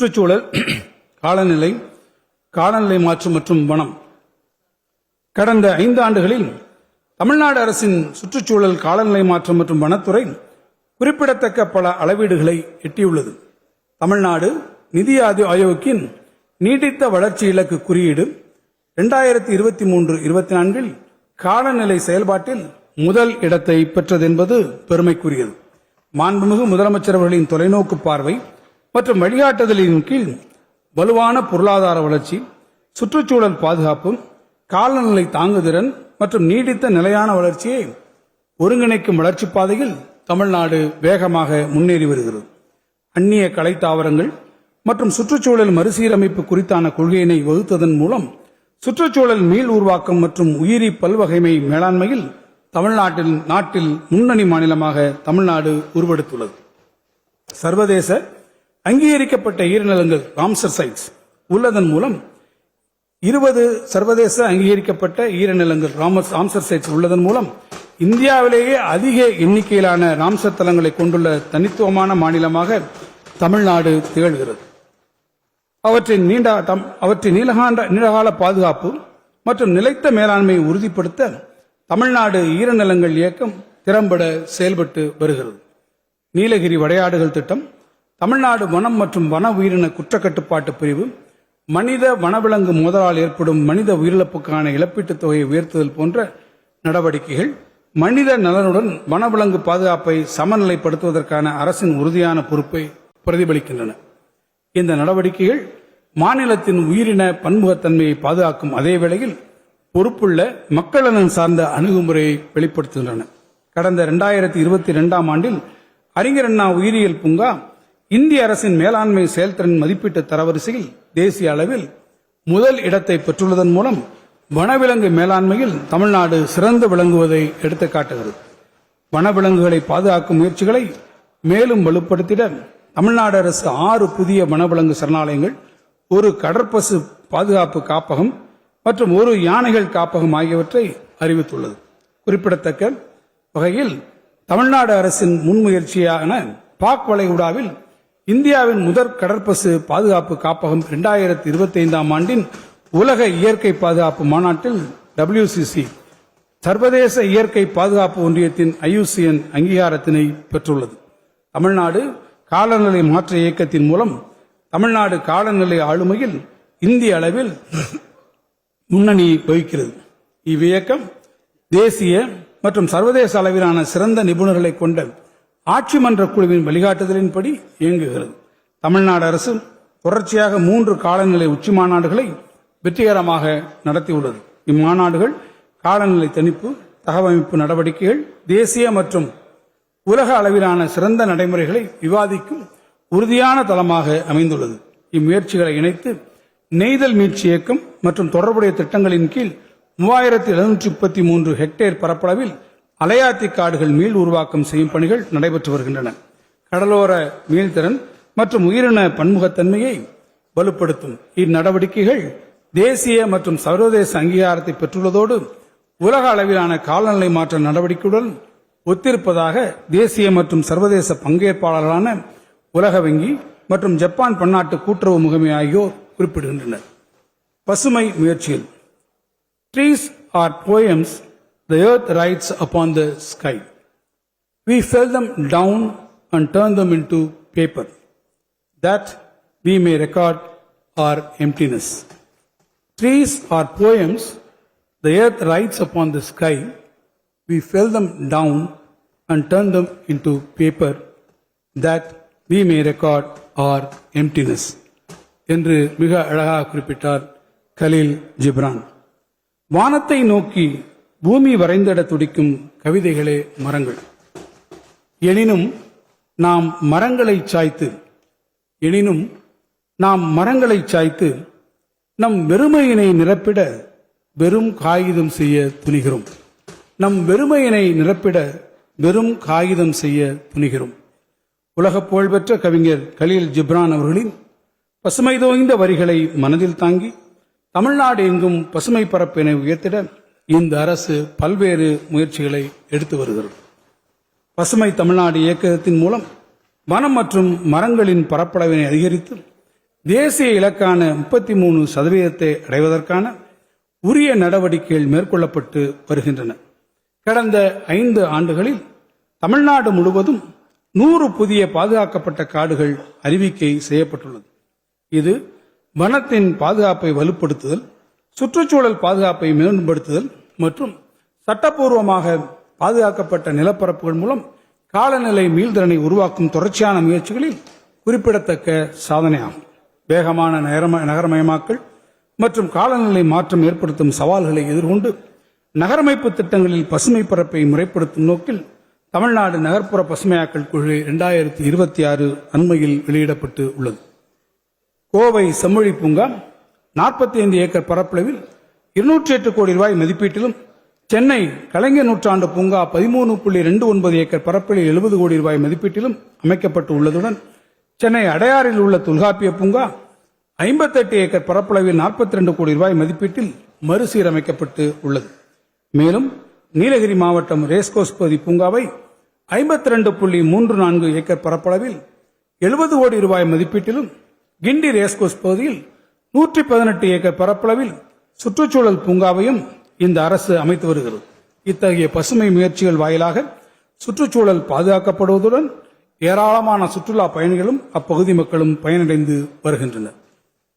சுற்றுச்சூழல், காலநிலை, காலநிலை மாற்றம் மற்றும் வனம். கடந்த 5 ஆண்டுகளில் தமிழ்நாடு அரசின் சுற்றுச்சூழல், காலநிலை மாற்றம் மற்றும் வனத்துறை குறிப்பிடத்தக்க பல அளவீடுகளை எட்டியுள்ளது. தமிழ்நாடு நிதி ஆயோக்கின் நீடித்த வளர்ச்சி இலக்கு குறியீடு 2023-24 காலநிலை செயல்பாட்டில் முதல் இடத்தை பெற்றது என்பது பெருமைக்குரியது. மாண்புமிகு முதலமைச்சர் அவர்களின் தொலைநோக்கு பார்வை மற்றும் வழிகாட்டுதலின் கீழ் வலுவான பொருளாதார வளர்ச்சி, சுற்றுச்சூழல் பாதுகாப்பு, காலநிலை தாங்குதிறன் மற்றும் நீடித்த நிலையான வளர்ச்சியை ஒருங்கிணைக்கும் வளர்ச்சி பாதையில் தமிழ்நாடு வேகமாக முன்னேறி வருகிறது. அந்நிய கலை தாவரங்கள் மற்றும் சுற்றுச்சூழல் மறுசீரமைப்பு குறித்தான கொள்கையினை வகுத்ததன் மூலம் சுற்றுச்சூழல் மீள் உருவாக்கம் மற்றும் உயிரி பல்வகைமை மேலாண்மையில் நாட்டில் முன்னணி மாநிலமாக தமிழ்நாடு உருவெடுத்துள்ளது. சர்வதேச அங்கீகரிக்கப்பட்ட ஈரநிலங்கள் ராம்சர் சைட்ஸ் உள்ளதன் மூலம் 20 சர்வதேச அங்கீகரிக்கப்பட்ட ஈரநிலங்கள் ராம்சர் சைட்ஸ் உள்ளதன் மூலம் இந்தியாவிலேயே அதிக எண்ணிக்கையிலான ராம்சர் தலங்களை கொண்டுள்ள தனித்துவமான மாநிலமாக தமிழ்நாடு திகழ்கிறது. அவற்றின் நீண்டகால பாதுகாப்பு மற்றும் நிலைத்த மேலாண்மையை உறுதிப்படுத்த தமிழ்நாடு ஈரநிலங்கள் இயக்கம் திறம்பட செயல்பட்டு வருகிறது. நீலகிரி வடையாடுகள் திட்டம், தமிழ்நாடு வனம் மற்றும் வன உயிரின குற்றக்கட்டுப்பாட்டு பிரிவு, மனித வனவிலங்கு மோதலால் ஏற்படும் மனித உயிரிழப்புக்கான இழப்பீட்டுத் தொகையை உயர்த்துதல் போன்ற நடவடிக்கைகள் மனித நலனுடன் வனவிலங்கு பாதுகாப்பை சமநிலைப்படுத்துவதற்கான அரசின் உறுதியான பொறுப்பை பிரதிபலிக்கின்றன. இந்த நடவடிக்கைகள் மாநிலத்தின் உயிரின பன்முகத்தன்மையை பாதுகாக்கும் அதே வேளையில் பொறுப்புள்ள மக்கள் நலன் சார்ந்த அணுகுமுறையை வெளிப்படுத்துகின்றன. கடந்த 2022 ஆண்டில் அறிஞர் அண்ணா உயிரியல் பூங்கா இந்திய அரசின் மேலாண்மை செயல்திறன் மதிப்பீட்டு தரவரிசையில் தேசிய அளவில் முதல் இடத்தை பெற்றுள்ளதன் மூலம் வனவிலங்கு மேலாண்மையில் தமிழ்நாடு சிறந்து விளங்குவதை எடுத்துக்காட்டுகிறது. வனவிலங்குகளை பாதுகாக்கும் முயற்சிகளை மேலும் வலுப்படுத்திட தமிழ்நாடு அரசு 6 புதிய வனவிலங்கு சரணாலயங்கள், 1 கடற்பசு பாதுகாப்பு காப்பகம் மற்றும் 1 யானைகள் காப்பகம் ஆகியவற்றை அறிவித்துள்ளது. குறிப்பிடத்தக்க வகையில் தமிழ்நாடு அரசின் முன்முயற்சியான பாக் வளைகுடாவில் இந்தியாவின் முதற் கடற்பசு பாதுகாப்பு காப்பகம் 2025 ஆண்டின் உலக இயற்கை பாதுகாப்பு மாநாட்டில் WCC சர்வதேச இயற்கை பாதுகாப்பு ஒன்றியத்தின் IUCN அங்கீகாரத்தினை பெற்றுள்ளது. தமிழ்நாடு காலநிலை மாற்ற இயக்கத்தின் மூலம் தமிழ்நாடு காலநிலை ஆளுமையில் இந்திய அளவில் முன்னணி வகிக்கிறது. இவ்வியக்கம் தேசிய மற்றும் சர்வதேச அளவிலான சிறந்த நிபுணர்களை கொண்ட ஆட்சி மன்ற குழுவின் வழிகாட்டுதலின்படி இயங்குகிறது. தமிழ்நாடு அரசு தொடர்ச்சியாக 3 காலநிலை உச்சி மாநாடுகளை வெற்றிகரமாக நடத்தியுள்ளது. இம்மாநாடுகள் காலநிலை தணிப்பு, தகவமைப்பு நடவடிக்கைகள், தேசிய மற்றும் உலக அளவிலான சிறந்த நடைமுறைகளை விவாதிக்கும் உறுதியான தளமாக அமைந்துள்ளது. இம்முயற்சிகளை இணைத்து நெய்தல் மீட்சி இயக்கம் மற்றும் தொடர்புடைய திட்டங்களின் கீழ் 3733 ஹெக்டேர் பரப்பளவில் அலையாத்தி காடுகள் மீள் உருவாக்கம் செய்யும் பணிகள் நடைபெற்று வருகின்றன. கடலோர மீள்திறன் மற்றும் உயிரின பன்முகத்தன்மையை வலுப்படுத்தும் இந்நடவடிக்கைகள் தேசிய மற்றும் சர்வதேச அங்கீகாரத்தை பெற்றுள்ளதோடு உலக அளவிலான காலநிலை மாற்ற நடவடிக்கையுடன் ஒத்திருப்பதாக தேசிய மற்றும் சர்வதேச பங்கேற்பாளர்களான உலக வங்கி மற்றும் ஜப்பான் பன்னாட்டு கூட்டுறவு முகமை ஆகியோர் குறிப்பிடுகின்றனர். பசுமை முயற்சியில் Trees are poems the earth writes upon the sky. We fell them down and turn them into paper, that we may record our emptiness. Trees are poems the earth writes upon the sky. We fell them down and turn them into paper, that we may record our emptiness. என்று மிக அழகாக குறிப்பிட்டார் கலீல் ஜிப்ரான். வானத்தை நோக்கி பூமி வரைந்திட துடிக்கும் கவிதைகளே மரங்கள். எனினும் நாம் மரங்களை சாய்த்து நம் வெறுமையினை நிரப்பிட வெறும் காகிதம் செய்ய துணிகிறோம். உலக புகழ்பெற்ற கவிஞர் கலீல் ஜிப்ரான் அவர்களின் பசுமை தோய்ந்த வரிகளை மனதில் தாங்கி தமிழ்நாடு எங்கும் பசுமை பரப்பினை உயர்த்திட இந்த அரசு பல்வேறு முயற்சிகளை எடுத்து வருகிறது. பசுமை தமிழ்நாடு இயக்கத்தின் மூலம் வனம் மற்றும் மரங்களின் பரப்பளவினை அதிகரித்து தேசிய இலக்கான 33% அடைவதற்கான உரிய நடவடிக்கைகள் மேற்கொள்ளப்பட்டு வருகின்றன. கடந்த 5 ஆண்டுகளில் தமிழ்நாடு முழுவதும் 100 புதிய பாதுகாக்கப்பட்ட காடுகள் அறிவிக்கை செய்யப்பட்டுள்ளது. இது வனத்தின் பாதுகாப்பை வலுப்படுத்துதல், சுற்றுச்சூழல் பாதுகாப்பை மேம்படுத்துதல் மற்றும் சட்டப்பூர்வமாக பாதுகாக்கப்பட்ட நிலப்பரப்புகள் மூலம் காலநிலை மீள்திறனை உருவாக்கும் தொடர்ச்சியான முயற்சிகளில் குறிப்பிடத்தக்க சாதனையாகும். வேகமான நகரமயமாக்கல் மற்றும் காலநிலை மாற்றம் ஏற்படுத்தும் சவால்களை எதிர்கொண்டு நகரமைப்பு திட்டங்களில் பசுமை பரப்பை முறைப்படுத்தும் நோக்கில் தமிழ்நாடு நகர்ப்புற பசுமையாக்கல் கொள்கை 2026 அண்மையில் வெளியிடப்பட்டு உள்ளது. கோவை செம்மொழி பூங்கா 45 ஏக்கர் பரப்பளவில் 208 கோடி ரூபாய் மதிப்பீட்டிலும், சென்னை கலைஞர் நூற்றாண்டு பூங்கா 13.29 ஏக்கர் பரப்பளவில் 70 கோடி ரூபாய் மதிப்பீட்டிலும் அமைக்கப்பட்டு உள்ளதுடன், சென்னை அடையாறில் உள்ள தொல்காப்பிய பூங்கா 58 ஏக்கர் பரப்பளவில் 42 கோடி ரூபாய் மதிப்பீட்டில் மறுசீரமைக்கப்பட்டு உள்ளது. மேலும் நீலகிரி மாவட்டம் ரேஸ்கோர்ஸ் பகுதி பூங்காவை 52.34 ஏக்கர் பரப்பளவில் 70 கோடி ரூபாய் மதிப்பீட்டிலும், கிண்டி ரேஸ்கோர்ஸ் பகுதியில் 118 ஏக்கர் பரப்பளவில் சுற்றுச்சூழல் பூங்காவையும் இந்த அரசு அமைத்து வருகிறது. இத்தகைய பசுமை முயற்சிகள் வாயிலாக சுற்றுச்சூழல் பாதுகாக்கப்படுவதுடன் ஏராளமான சுற்றுலா பயணிகளும் அப்பகுதி மக்களும் பயனடைந்து வருகின்றனர்.